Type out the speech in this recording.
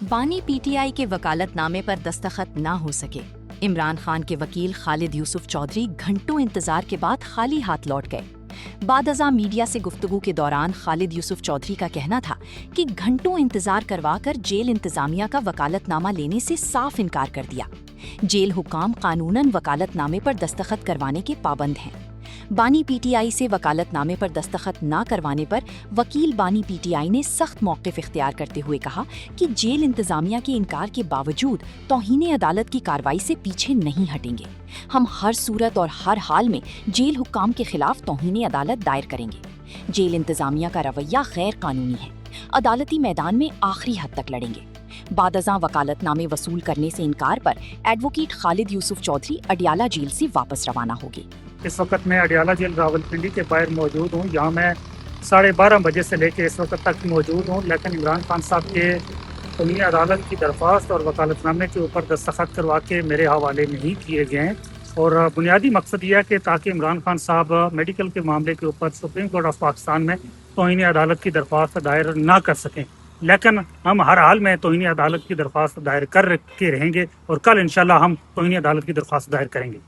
بانی P T I کے وکالتنامے پر دستخط نہ ہو سکے۔ عمران خان کے وکیل خالد یوسف چودھری گھنٹوں انتظار کے بعد خالی ہاتھ لوٹ گئے۔ بعد ازاں میڈیا سے گفتگو کے دوران خالد یوسف چودھری کا کہنا تھا کہ گھنٹوں انتظار کروا کر جیل انتظامیہ کا وکالتنامہ لینے سے صاف انکار کر دیا۔ جیل حکام قانوناً وکالتنامے پر دستخط کروانے کے پابند ہیں۔ بانی پی ٹی آئی سے وکالت نامے پر دستخط نہ کروانے پر وکیل بانی پی ٹی آئی نے سخت موقف اختیار کرتے ہوئے کہا کہ جیل انتظامیہ کے انکار کے باوجود توہین عدالت کی کارروائی سے پیچھے نہیں ہٹیں گے۔ ہم ہر صورت اور ہر حال میں جیل حکام کے خلاف توہین عدالت دائر کریں گے۔ جیل انتظامیہ کا رویہ غیر قانونی ہے۔ عدالتی میدان میں آخری حد تک لڑیں گے۔ بعد ازاں وکالت نامے وصول کرنے سے انکار پر ایڈوکیٹ خالد یوسف چودھری اڈیالہ جیل سے واپس روانہ ہوگی۔ اس وقت میں اڈیالہ جیل راولپنڈی کے باہر موجود ہوں۔ یہاں میں 12:30 بجے سے لے کے اس وقت تک موجود ہوں، لیکن عمران خان صاحب کے توہین عدالت کی درخواست اور وکالت نامے کے اوپر دستخط کروا کے میرے حوالے نہیں کیے گئے ہیں، اور بنیادی مقصد یہ ہے کہ تاکہ عمران خان صاحب میڈیکل کے معاملے کے اوپر سپریم کورٹ آف پاکستان میں توہین عدالت کی درخواست دائر نہ کر سکیں۔ لیکن ہم ہر حال میں توہین عدالت کی درخواست دائر کر کے رہیں گے، اور کل انشاءاللہ ہم توہین عدالت کی درخواست دائر کریں گے۔